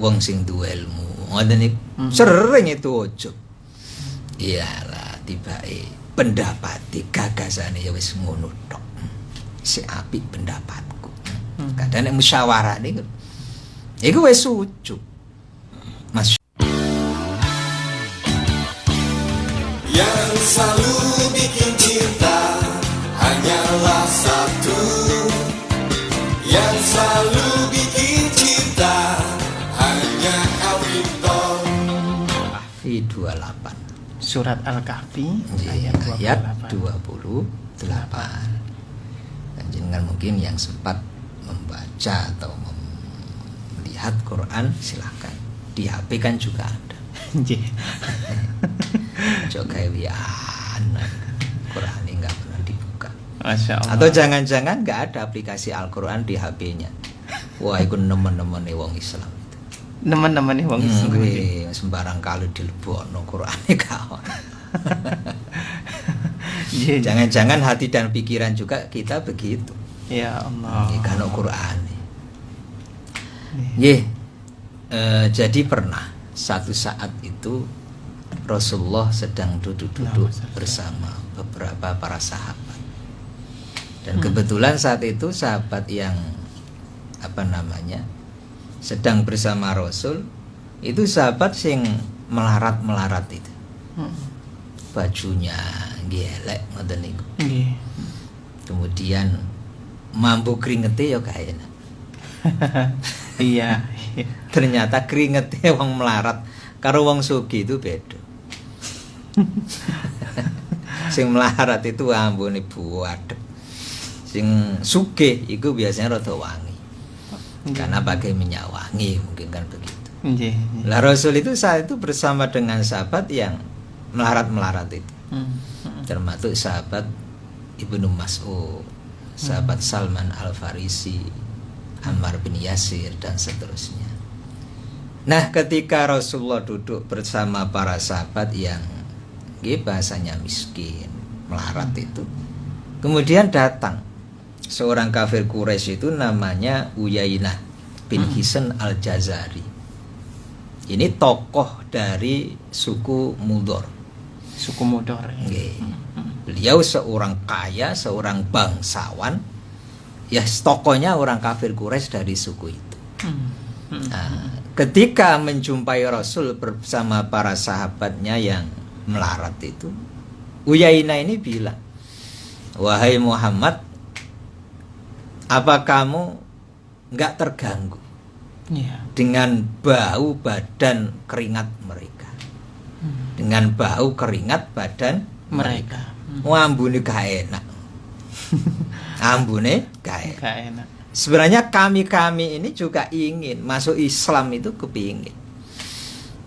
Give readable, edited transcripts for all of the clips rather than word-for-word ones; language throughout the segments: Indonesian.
wong sing duwe ilmu. Ngoten niku sering itu ujug. Iyalah tibake pendapati gagasane ya wis ngono tok. Si apik pendapatku. Kadang nek musyawarah niku iku wis ujug. Mas yang selalu bikin cinta hanyalah satu, yang selalu bikin cinta hanya Alfiton. Kahfi 28. Surat Al-Kahfi ayat 28. Jangan mungkin yang sempat membaca atau melihat Quran silahkan. Di HP kan juga ada. Coba wian Quran ini nggak pernah dibuka. Masya Allah. Atau jangan-jangan nggak ada aplikasi Al-Quran di HP-nya. Wah, itu nemen-nemen wong Islam itu. Teman-teman nih wong Islam. Sembarang kali dilebokno Quran kawan. Jangan-jangan hati dan pikiran juga kita begitu. Ya Allah. Kalau Quran. Jadi pernah satu saat itu Rasulullah sedang duduk-duduk bersama beberapa para sahabat. Dan kebetulan saat itu sahabat yang sedang bersama Rasul itu sahabat sing melarat-melarat itu. Bajunya gelek ngoten niku. Kemudian mampu keringetnya ya gak enak. Iya. Ternyata keringetnya wong melarat karo wong sugih itu beda. Sing melarat itu ambune buadeg. Sing sugih itu biasanya rada wangi. Karena pakai minyak wangi mungkin kan begitu. Lah Rasul itu saat itu bersama dengan sahabat yang melarat-melarat itu. Termasuk sahabat Ibnu Mas'ud, sahabat Salman Al-Farisi, Ammar bin Yasir dan seterusnya. Nah, ketika Rasulullah duduk bersama para sahabat yang bahasanya miskin, melarat itu, kemudian datang seorang kafir Quraisy itu namanya Uyainah bin Hisn Al-Jazari. Ini tokoh dari suku Mudor. Suku Mudor. Beliau seorang kaya, seorang bangsawan. Ya, tokohnya orang kafir Quraisy dari suku itu. Nah, ketika menjumpai Rasul bersama para sahabatnya yang melarat itu, Uyainah ini bilang, "Wahai Muhammad, apa kamu nggak terganggu dengan bau badan keringat mereka? Dengan bau keringat badan mereka. Ambune gak enak. Ambune gak enak. Sebenarnya kami ini juga ingin masuk Islam itu kepingin.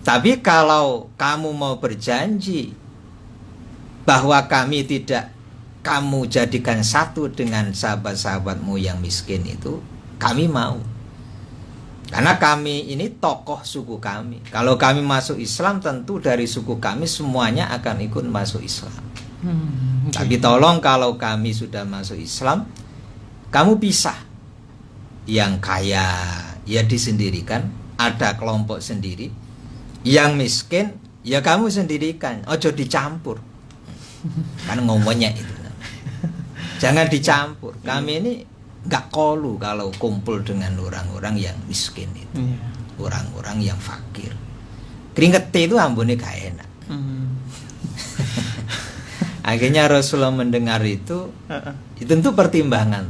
Tapi kalau kamu mau berjanji bahwa kami tidak kamu jadikan satu dengan sahabat-sahabatmu yang miskin itu, kami mau. Karena kami ini tokoh suku kami. Kalau kami masuk Islam, tentu dari suku kami semuanya akan ikut masuk Islam. Tapi tolong kalau kami sudah masuk Islam, kamu pisah. Yang kaya ya disendirikan, ada kelompok sendiri. Yang miskin ya kamu sendirikan, ojo dicampur. Kan ngomongnya itu. Jangan dicampur. Kami ini gak kolu kalau kumpul dengan orang-orang yang miskin itu. Orang-orang yang fakir. Keringet itu ambune gak enak. Akhirnya Rasulullah mendengar itu tentu pertimbangan.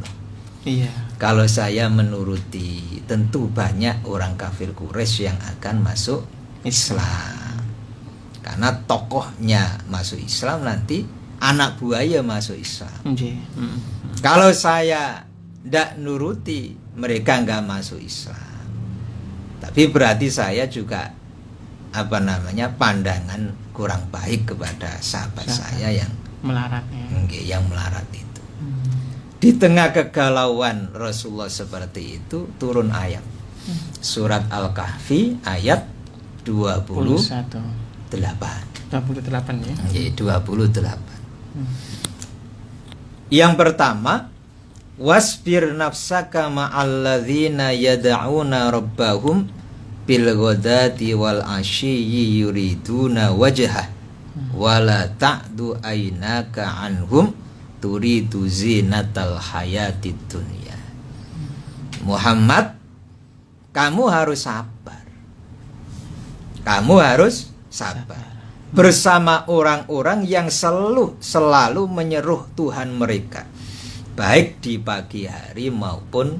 Kalau saya menuruti, tentu banyak orang kafir Quraisy yang akan masuk Islam. Karena tokohnya masuk Islam, nanti anak buahnya masuk Islam. Kalau saya tidak nuruti, mereka nggak masuk Islam. Tapi berarti saya juga pandangan kurang baik kepada sahabat saya yang melarat itu. Di tengah kegalauan Rasulullah seperti itu, turun ayat surat Al-Kahfi ayat 28 ya. 28. Yang pertama, wasbir nafsaka ma'alladzina yad'una rabbahum bil ghadati wal ashyi yuriduna wajhah wala ta'du ainaka anhum turidu zinatal hayatid dunya. Muhammad, kamu harus sabar. Kamu harus sabar bersama orang-orang yang selalu menyeru Tuhan mereka, baik di pagi hari maupun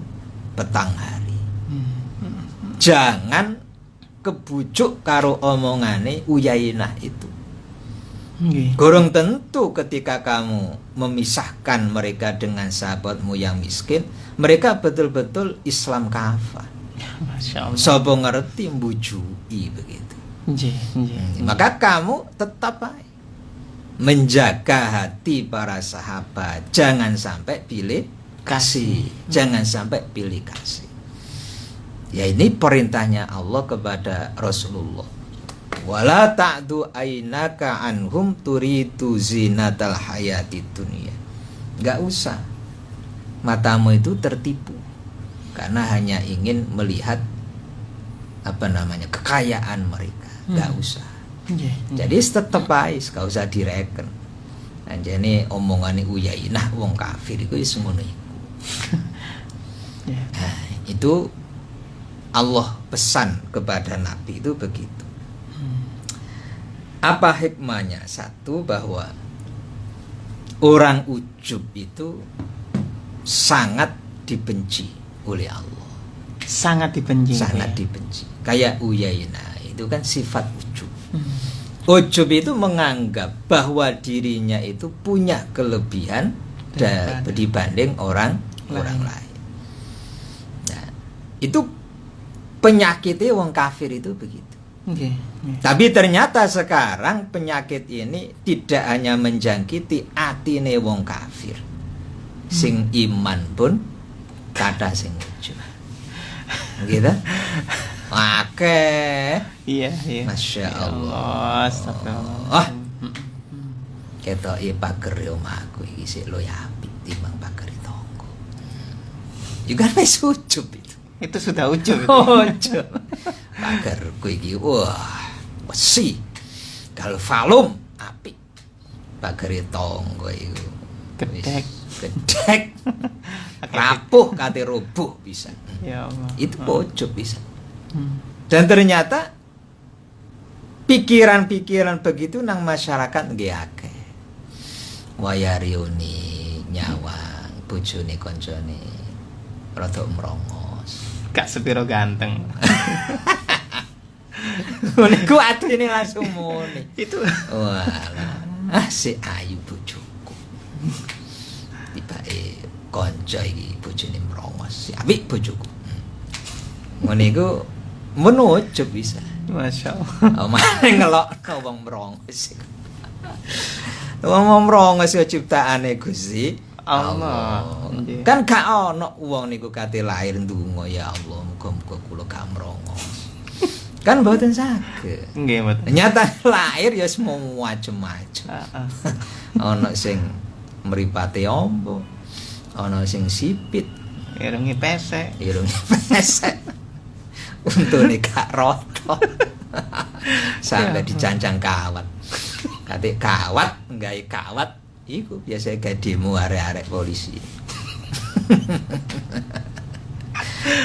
petang hari. Jangan kebujuk karo omongane Uyainah itu. Gorong tentu ketika kamu memisahkan mereka dengan sahabatmu yang miskin, mereka betul-betul Islam kafah. Masya Allah. Sopo ngerti mbujui begitu. Maka kamu tetap baik menjaga hati para sahabat, jangan sampai pilih kasih, jangan sampai pilih kasih. Ya, ini perintahnya Allah kepada Rasulullah. Wala ta'du ainaka anhum turidu zinatal hayatid dunya. Enggak usah matamu itu tertipu karena hanya ingin melihat kekayaan mereka. Enggak usah. Jadi tetep ae, gak usah direken. Anjane omongane Uyainah wong kafir iku wis ngono iku. Nah, itu Allah pesan kepada Nabi itu begitu. Apa hikmahnya? Satu, bahwa orang ujub itu sangat dibenci oleh Allah. Sangat dibenci. Sangat dibenci. Kayak Uyainah itu kan sifat ujub. Ujub itu menganggap bahwa dirinya itu punya kelebihan dibanding orang lain. Nah, itu penyakitnya wong kafir itu begitu. Tapi ternyata sekarang penyakit ini tidak hanya menjangkiti atine wong kafir, sing iman pun kathah sing ujub. Gitu. Oke. Iya. Masya Allah. Astagfirullah. Ketoke pager omahku iki sik luwih apik timbang pager tangga. Juga wis ujub itu. Itu sudah ujub. Ujub. Pagerku iki wah, besi. Galvalum apik. Pager tangga iku gedek. Rapuh kate rubuh bisa. Ya Allah. Itu ujub bisa. Dan ternyata pikiran-pikiran begitu nang masyarakat nggih akeh. Wayariuni nyawang bojone koncone rada mrongos. Gak sepiro ganteng. Niku atine langsung muni. Itu walah, si ayu bojoku. Tibake kanca iki bojone mrongos. Si apik bojoku. Ngene iku menujub bisa. Masya Allah. Omane ngelokno wong mrongos. Wong mrongos yo ciptaane Gusti Allah. Kan gak ono wong niku kate lahir ndonga ya Allah muga-muga kula gak mrongos. Kan mboten saged. Nggih, mboten. Nyata lahir ya semua macem-macem. Ono sing mripate ombo, ono sing sipit, irunge pesek. Untune gak roto. Sampai dicancang kawat. Kate kawat, nggawe kawat iku biasa gawe demo arek-arek polisi.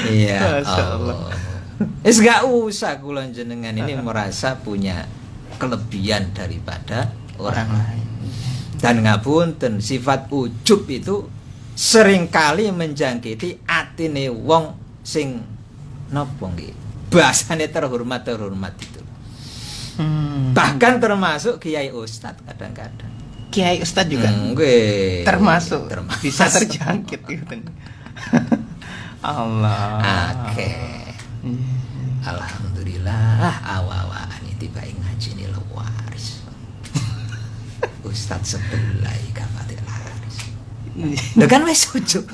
Iya, Allah. Wis gak usah kula jenengan ini merasa punya kelebihan daripada orang lain. Dan ngapunten, sifat ujub itu seringkali menjangkiti atine wong sing napa nggih? Bahasane terhormat itu. Bahkan termasuk kiai ustadz kadang-kadang. Kiai ustadz juga. Nggih. Termasuk bisa terjangkit gitu. Allah. Oke. Alhamdulillah awa-awaan tiba ngaji ini waris. Ustadz sebelah kapate laris. Lha kan wis ujug.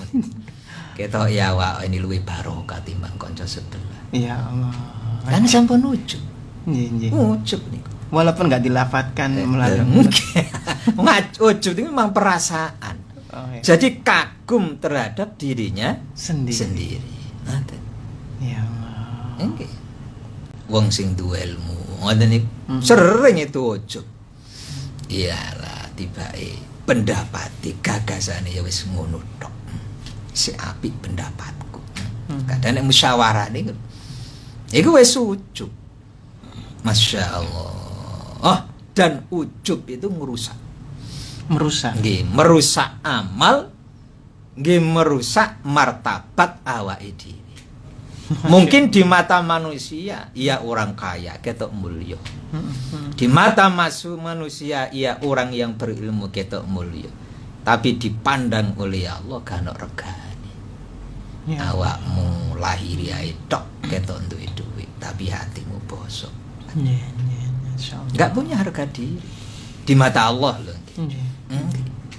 Ketok ya awak ini luwih barokah timbang kanca sebelah. Ya Allah. Kan sampun ujug. Nggih. Ujug niku. Walaupun enggak dilafatkan melalui ujug itu memang perasaan. Oh, iya. Jadi kagum terhadap dirinya sendiri. Ngoten. Ya Allah. Nggih. wong sing duwe ilmu. Ngoten niku sering itu ujub. Iyalah tibake pendapati gagasane ya wis ngono tok. Si apik pendapatku. Kadang nek musyawarah niku iku wis ujub. Masya Allah. Oh, dan ujub itu merusak. Nggih, merusak amal, nggih merusak martabat awake dhewe. Mungkin di mata manusia ia orang kaya ketok mulya. Di mata manusia ia orang yang berilmu ketok mulya. Tapi dipandang oleh Allah gak ono regane. Ya. Awakmu lahir ae tok ketok duwe duit, tapi hatimu bosok. Enggak punya harga diri di mata Allah loh.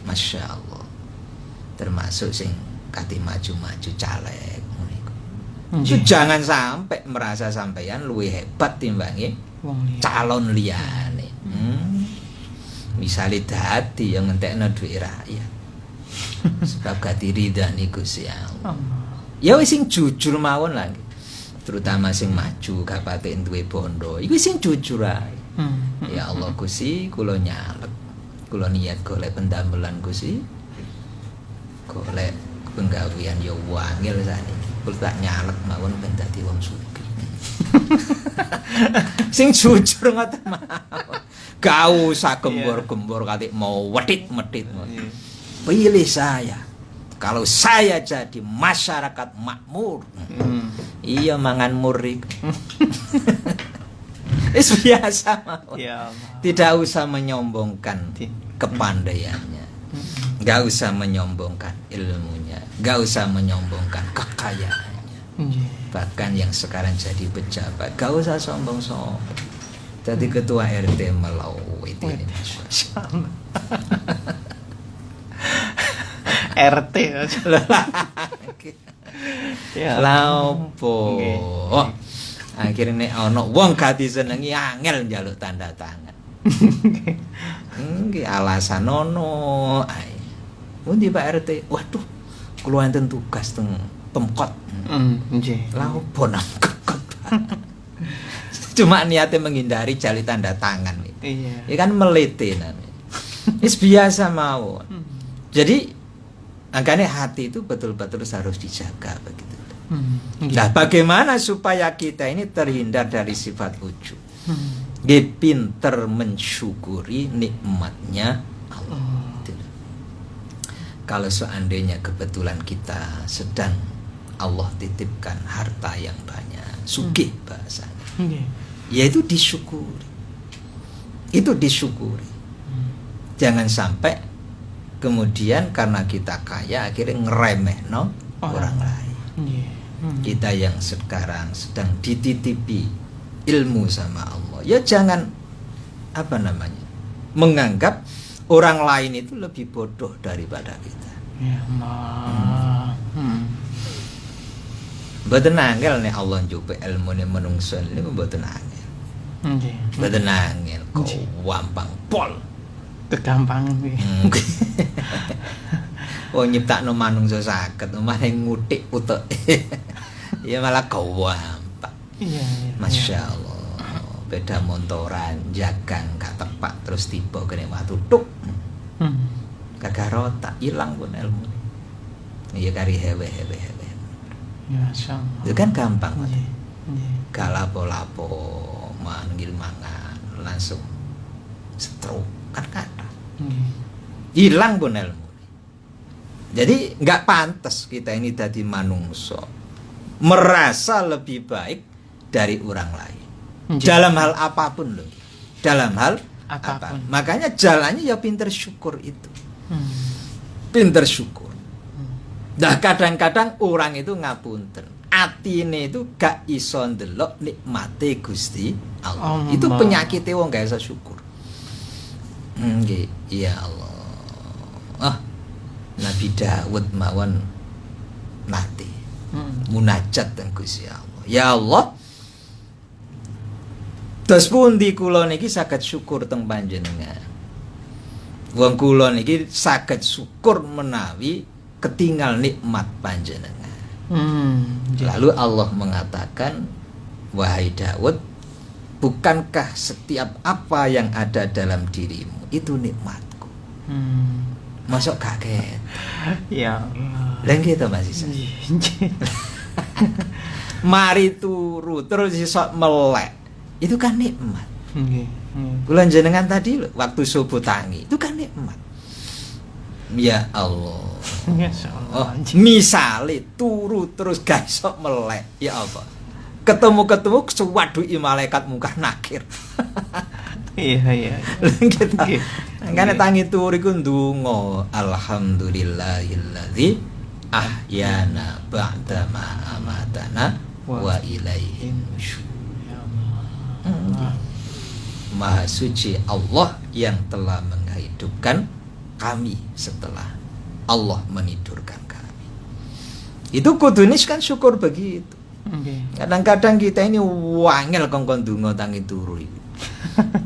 Masya Allah. Termasuk sing kati maju-maju caleg. Itu jangan sampai merasa sampeyan luwih hebat timbangi calon liyane. Misale dadi yang ngentekno dhuwit rakyat. Sebab gak diridani Gusti Allah. Ya wis sing jujur mawon lah. Terutama sing maju gak patek duwe bondo. Iku sing jujur ae. Ya Allah Gusti, kula nyalek. Kula niat golek pendamelan Gusti. Golek penggawean ya wangil sakniki. Kula tak nyalek mawon ben dadi wong sugih. Sing jujur ngoten mawon. Gak usah gembor-gembor kate mau wedhit-medhit. Pilih saya. Kalau saya jadi masyarakat makmur. Iya mangan murik. Wis biasa mawon. Ya Allah. Tidak usah menyombongkan kepandaiannya. Gak usah menyombongkan ilmunya. Gak usah menyombongkan kekayaannya. Bahkan yang sekarang jadi pejabat, gak usah sombong-sombong. Jadi ketua RT Melau itu ini Masya Allah. RT ya lapo. Akhirnya ono wong gak disenengi angel njaluk tanda tangan. Nggih alasan ono ae. Pundi Pak RT? Waduh, kula enten tugas teng Pemkot. Nggih. Lha opo nang Pemkot. Cuma niatnya menghindari jali tanda tangan itu. Iya. Ya kan melete namanya. Wis biasa mawon. Jadi makanya hati itu betul-betul harus dijaga begitu. Nah, bagaimana supaya kita ini terhindar dari sifat ujub? Dia pinter mensyukuri nikmatnya Allah. Kalau seandainya kebetulan kita sedang Allah titipkan harta yang banyak, sugih bahasanya. Yaitu disyukuri. Itu disyukuri. Jangan sampai kemudian karena kita kaya akhirnya ngeremehno orang lain. Kita yang sekarang sedang dititipi ilmu sama Allah, ya jangan menganggap orang lain itu lebih bodoh daripada kita. Ya Allah. Mboten angel nek Allah njupuk ilmune manungsa niku mboten angel. Nggih. Mboten angel, kok gampang pol. Kegampangan kuwi. Oh nyiptakno manungsa saged, malah ngutik utek. Ya malah gampang. Iya. Masya Allah. Beda montoran, jagang gak tepak terus tiba kene watu tuk. Kagak rotak, ilang pun ilmu. Iya kari hewe. Ya masyaallah. Itu kan gampang. Gak lapo-lapo manggil mangan langsung stroke kan kata. Hilang pun ilmu. Jadi nggak pantas kita ini tadi manungso merasa lebih baik dari orang lain. Dalam hal apapun loh. Dalam hal apapun. Makanya jalannya ya pinter syukur itu. Pinter syukur. Nah kadang-kadang orang itu ngapunten, atine itu gak iso ndelok nikmate Gusti Allah. Itu penyakitnya wong gak iso syukur. Nggih, ya Allah. Nabi Daud mawon nate munajat teng Gusti Allah. Ya Allah, dos pundi kula niki saged syukur teng panjenengan. Wong kula niki saged syukur menawi ketinggal nikmat panjenengan. Lalu Allah mengatakan, wahai Daud, bukankah setiap apa yang ada dalam dirimu itu nikmatku? Masuk kaget. Ya Allah. Lah gitu Mas Isa. Mari turu terus iso melek. Itu kan nikmat. Nggih. Kula jenengan tadi lho, waktu subuh tangi, itu kan nikmat. Ya Allah. Oh, misale turu terus gak iso melek, ya apa? Ketemu suwadui malaikat muka nakir. Iya. Gitu. Nggih. Karena tangi turu iku ndonga, alhamdulillahilladzi ahyana ba'da ma amatana wa ilaihi nusyur. Maha suci Allah yang telah menghidupkan kami setelah Allah menidurkan kami. Itu kudunis kan syukur begitu. Kadang-kadang kita ini wangel kongkon donga tangi turu iku.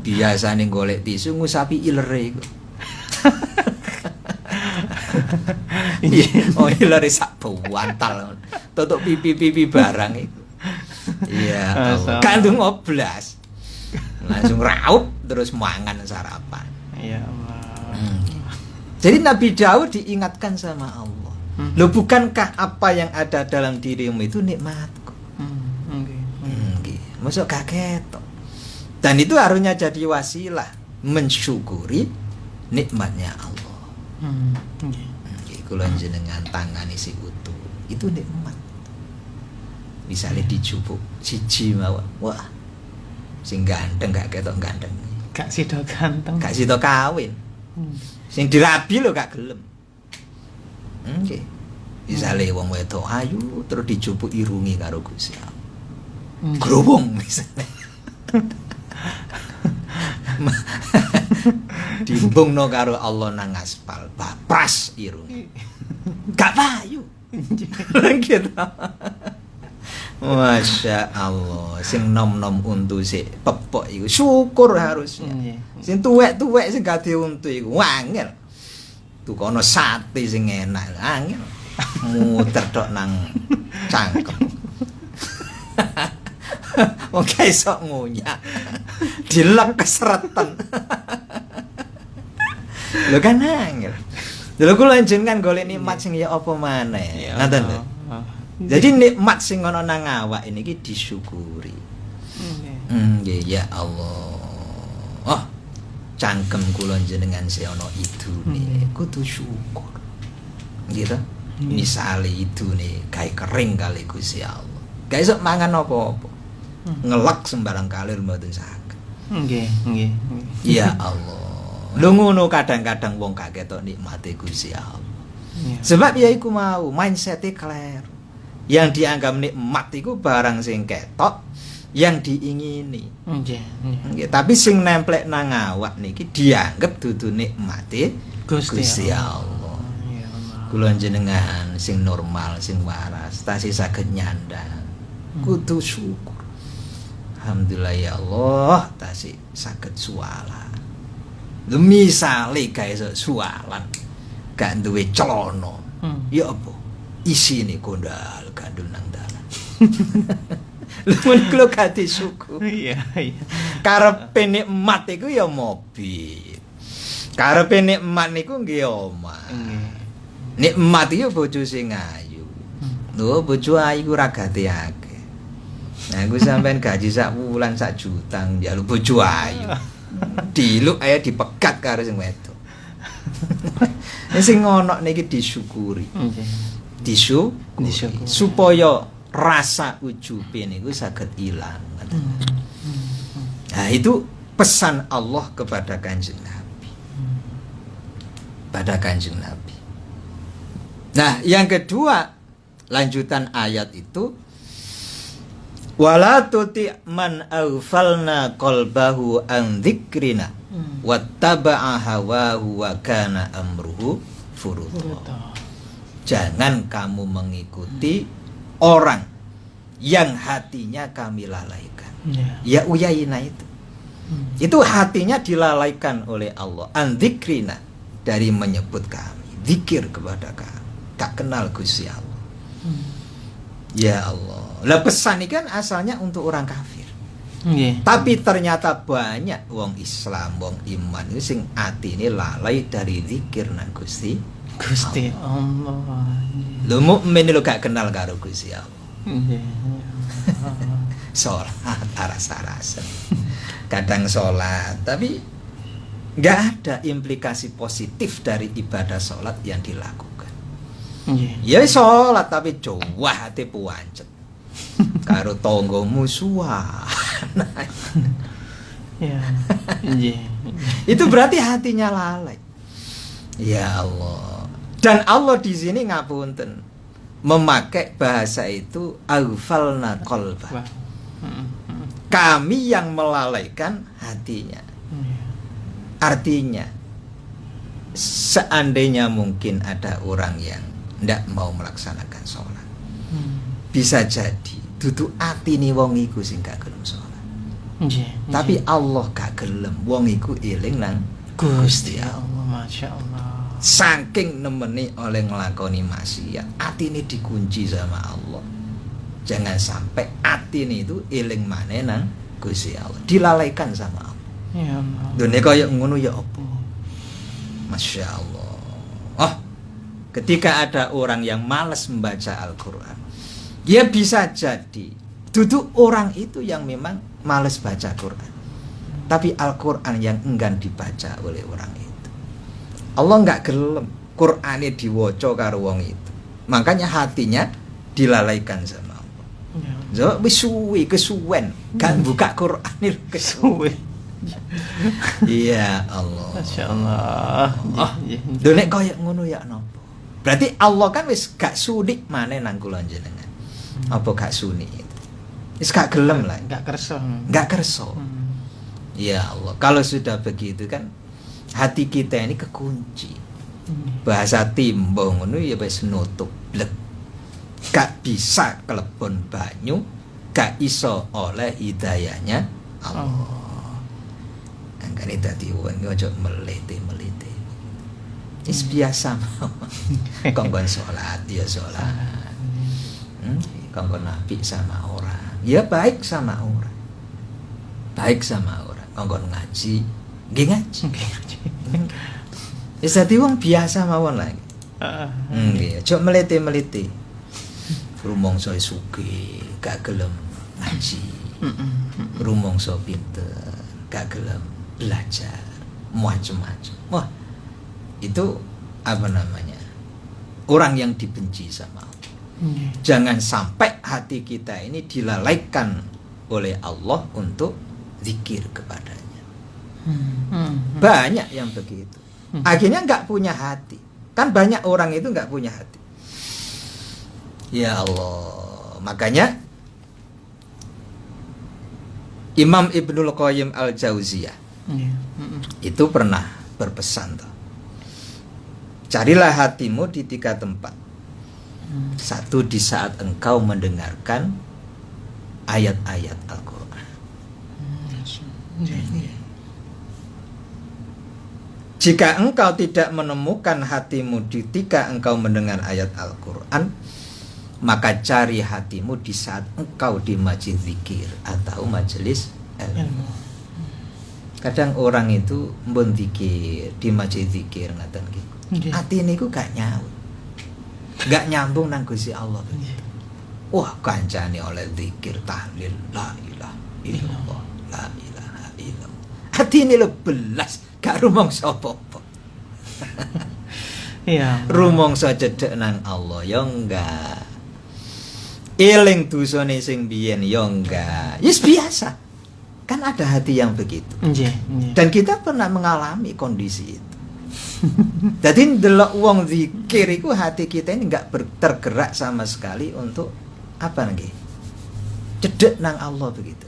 Biasane golek tisu ngusapi ilere iku. Oh ilere sak bantal. Tutuk pipi-pipi barang iku. Iya, kandung oblas. Langsung raut terus mangan sarapan. Ya Allah. Jadi Nabi Daud diingatkan sama Allah. Loh bukankah apa yang ada dalam dirimu itu nikmatku? Masuk kaget. Dan itu harusnya jadi wasilah mensyukuri nikmatnya Allah. Kula jenengan tangani si utuh itu nikmat. Misalnya dijupuk siji mawon. Wah. Sing ganteng gak ketok ganteng. Gak sida ganteng. Gak sida kawin. Sing dirabi lho gak gelem. Nggih. Misale wong wedok ayu terus dijupuk irungi karo Gusti Allah. Grobong misale. Dimbungno karo Allah nang aspal, bapras irungi. Gak payu. Gitu. Masya Allah, sing nom-nom untu sik pepok iku syukur harusnya. Sing tuwek-tuwek sing gak diuntu iku wangel. Tukono sate sing enak, angel. Muter tok nang cangkem. Wong gak iso ngunyah. Dilek keseretan. Lho kan angel. Lho kula njenengan golek nikmat sing ya apa maneh. Ngoten lho. Jadi nikmat sing ana nang awak ini ki disyukuri. Ya Allah. Oh, cangkem kula jenengan se ana idune, kudu syukur. Gitu. Misale idune gawe kering kali Gusti Allah. Gak iso mangan apa-apa. Ngelak sembarang kalir mboten saged. Nggih. Ya Allah. Lho ngono kadang-kadang wong gak ketok nikmate Gusti Allah. Sebab ya iku mau mindset-e kleru. Yang dianggap nikmat itu barang sing ketok yang diingini. Nggih. Tapi sing nemplek nang awak niki dianggap dudu nikmate Gusti Allah. Ya Allah. Kula jenengan sing normal, sing waras, tasih saged nyandang. Kudu syukur. Alhamdulillah ya Allah, tasih saged suwalan. Lho misale gawe suwalan gak duwe celana. Ya apa? Isine kondal gandul nang dalan. Lha men kula gak disyukur. Iya. Karepe nikmat iku ya mobil. Karepe nikmat niku nggih omah. Nikmat iki bojo sing ayu. Lho bojo ayu ora gate akeh. Nah aku sampean gaji sak wulan sak juta njaluk bojo ayu. Diluk ae dipegat karo sing wedok. Sing ngono niki disyukuri. Disyukuri supaya rasa ujube niku saged ilang. Nah, itu pesan Allah kepada Kanjeng Nabi. Pada Kanjeng Nabi. Nah, yang kedua, lanjutan ayat itu wala tuti man aghfalna qalbahu an dzikrina wattaba'a hawahu wa kana amruhu furuta. Jangan kamu mengikuti orang yang hatinya kami lalaikan. Ya Uyainah itu. Itu hatinya dilalaikan oleh Allah. An-dzikrina, dari menyebut kami, zikir kepada kami. Tak kenal Gusti Allah. Ya Allah. Lah pesan ini kan asalnya untuk orang kafir. Nggih. Tapi ternyata banyak wong Islam, wong iman itu sing atine lalai dari zikir nang Gusti. Gusti Allah. Lho mukmin lho gak kenal karo Gusti Allah. Nggih. Sholat aras-arasan. Kadang sholat, tapi nggak ada implikasi positif dari ibadah sholat yang dilakukan. Nggih. Ya sholat tapi jowah hati puancet. Karo tonggo musuhan. Ya. Nggih. Itu berarti hatinya lalai. Ya Allah. Dan Allah di sini ngapunten memakai bahasa itu aghfalna qalba. Wah. Kami yang melalaikan hatinya. Artinya seandainya mungkin ada orang yang tidak mau melaksanakan sholat, bisa jadi duduk atine wong iku sing gak gelem sholat. Tapi Allah gak gelem wong iku eling nang Gusti Allah, Masya Allah. Saking nemeni oleh ngelakoni maksiat, atine dikunci sama Allah. Jangan sampai atine itu eling maneh nang Gusti Allah, dilalaikan sama Allah. Ya Allah. Dene kaya ngono ya apa? Masya Allah. Oh, ketika ada orang yang malas membaca Al-Quran, ya bisa jadi duduk orang itu yang memang malas baca Quran, tapi Al-Quran yang enggan dibaca oleh orang itu. Allah nggak gelem Qur'ane diwaca karo wong itu, makanya hatinya dilalaikan sama Allah. So wis suwi kesuwen gak buka Qur'an itu kesuwen. Iya Allah. Masya Allah. Oh, lho nek kaya ngono ya napa? Berarti Allah kan wis gak sudik maneh nang kula jenengan. Apa gak suni itu? Wis gak gelem lah. Gak kerso. Gak kerso. Ya Allah, kalau sudah begitu kan hati kita ini kekunci. Bahasa timbang ngono ya wis nutup blek. Gak bisa kelebon banyu, gak iso oleh hidayahnya Allah. Angkane dadi wong ojo melete-melete. Wis biasa mawon. Kongkon salat ya salat. Kongkon apik sama orang, ya baik sama orang. Baik sama orang. Kongkon ngaji, nggih ngaji. Wis dadi wong biasa mawon lagi. Nggih, ojo melete-melete. Rumangsa sugih, gak gelem ngaji. Rumangsa pinter, gak gelem belajar macam-macam. Wah, itu apa namanya? Orang yang dibenci sama Allah. Jangan sampai hati kita ini dilalaikan oleh Allah untuk zikir kepadanya. Banyak yang begitu. Akhirnya nggak punya hati. Kan banyak orang itu nggak punya hati. Ya Allah, makanya Imam Ibnul Qayyim Al-Jauziyah itu pernah berpesan tuh. Carilah hatimu di 3 tempat. Satu, di saat engkau mendengarkan ayat-ayat Al-Quran. Jika engkau tidak menemukan hatimu ketika engkau mendengar ayat Al-Quran, maka cari hatimu di saat engkau di majelis zikir atau majelis ilmu. Kadang orang itu mbon zikir di majelis zikir ngaten gitu. Atine iku gak nyaut. Gak nyambung nang Gusti Allah begitu. Wah, kancane oleh zikir tahlil la ilaha illallah, la ilaha illallah. Atine lho belas gak rumangsa apa-apa. Iya. Rumangsa cedhek nang Allah ya enggak. Eling dosane sing biyen ya enggak. Yes biasa. Kan ada hati yang begitu. Dan kita pernah mengalami kondisi itu. Jadi ndelok wong zikir iku hati kita ini enggak tergerak sama sekali untuk apa nggih? Cedhek nang Allah begitu.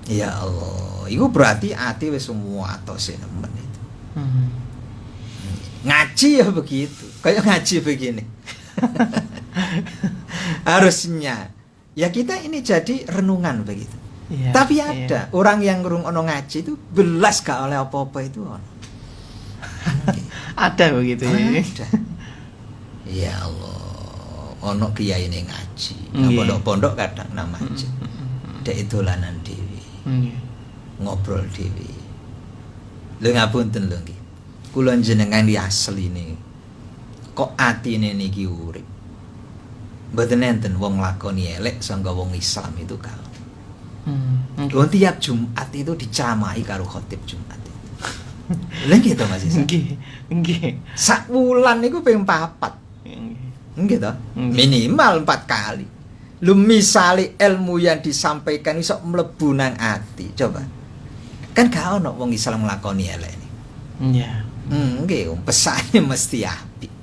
Ya Allah, itu berarti hati wis semua atose nemen itu. Ngaji ya begitu. Kayak ngaji begini. Harusnya ya kita ini jadi renungan begitu. Ya, tapi ada orang yang ngrungokno ngaji itu belas gak oleh apa-apa itu ono. Ada begitu ya. Ada. Ya Allah, ono kiai ini ngaji. Nang pondok-pondok kadang nang masjid. Dek dolanan dhewe. Nggih. ngobrol dhewe. Lho ngapunten lho nggih. Kula jenengan iki asline kok atine niki urip. Mboten enten wong lakoni elek sangga wong Islam itu kalau. Lho tiap Jumat itu dicamai karo khotib Jumat. Lha nggih to Mas Isa? Nggih. Sak wulan niku ping 4. Nggih to? Minimal 4 kali. Lu misale ilmu yang disampaikan iso mlebu nang ati, coba. Kan gak ono wong Islam nglakoni elek iki. Iya. Nggih, pesane mesti apik.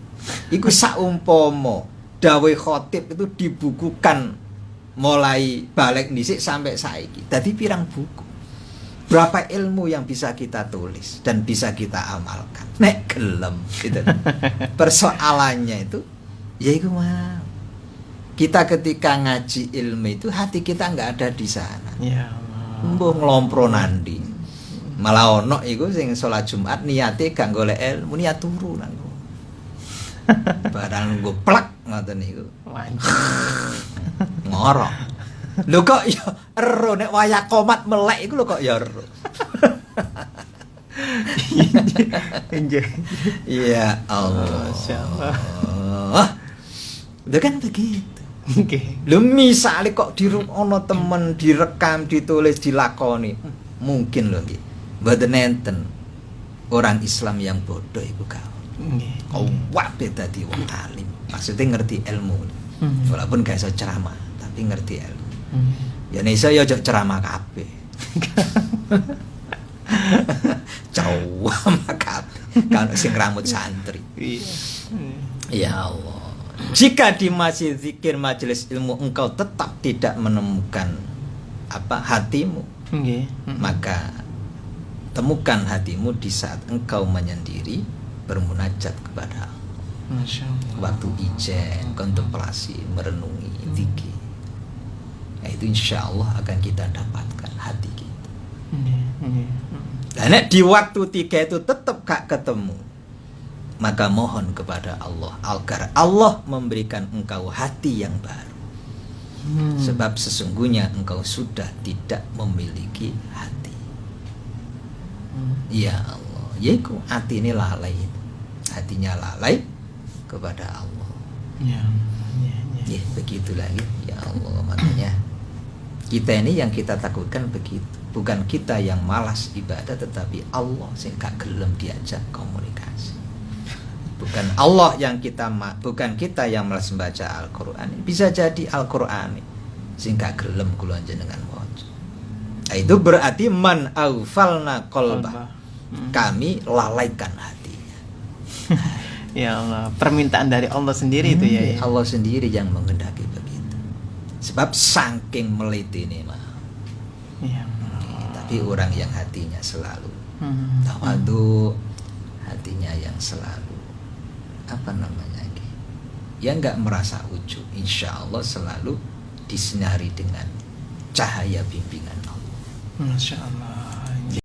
Iku saumpama dawuh khotib itu dibukukan mulai balik dhisik sampai saiki. Dadi pirang buku. Berapa ilmu yang bisa kita tulis dan bisa kita amalkan. Nek gelem gitu. Persoalannya itu ya iku mah. Kita ketika ngaji ilmu itu hati kita nggak ada di sana. Ya Allah. Mbuh nglompro nandi. Malah ono iku sing salat Jumat niate gak golek ilmu, niat turu nang. Barang nggo plek ngoten niku. Ngorok. Lho kok ya ero nek wayah komat melek iku lho kok ya ero. Nggih. Ya Allah. Masyaallah. Lho kan begitu. Nggih. Lho misale kok ana temen direkam, ditulis, dilakoni. Mungkin lho nggih. Mboten enten orang Islam yang bodoh iku kau. Nggih. Kuwat dadi wong alim. Maksudnya ngerti ilmu. Walaupun gak iso ceramah, tapi ngerti ilmu. Ya nek iso ya aja ceramah kabeh. Cawam kabeh. Kan sing rambut santri. Iya. Ya Allah. Jika di masjid zikir majelis ilmu engkau tetap tidak menemukan hatimu, Nggih. maka temukan hatimu di saat engkau menyendiri bermunajat kepada Allah. Masya Allah. Waktu ijen, kontemplasi, merenungi, zikir. Nah, itu insya Allah akan kita dapatkan hati kita. Dan di waktu 3 itu tetap gak ketemu, maka mohon kepada Allah agar Allah memberikan engkau hati yang baru. Sebab sesungguhnya engkau sudah tidak memiliki hati. Ya Allah, yaiku hati ini lalai. Hatinya lalai kepada Allah. Ya. Ya begitulah ya Allah. Makanya kita ini yang kita takutkan begitu. Bukan kita yang malas ibadah, tetapi Allah sing gak gelem diajak komunikasi. Bukan Allah yang bukan kita yang malas membaca Al-Qur'an. Bisa jadi Al-Qur'an sing gak gelem kula jenengan waca. Itu berarti man aghfalna qalbah. Kami lalaikan hatinya. Ya Allah, permintaan dari Allah sendiri itu ya. Allah sendiri yang menghendaki begitu. Sebab saking melitini mah. Ya. Tapi orang yang hatinya selalu tawadu, hatinya yang selalu yang nggak merasa ujub, insya Allah selalu disinari dengan cahaya bimbingan Allah. Masya Allah.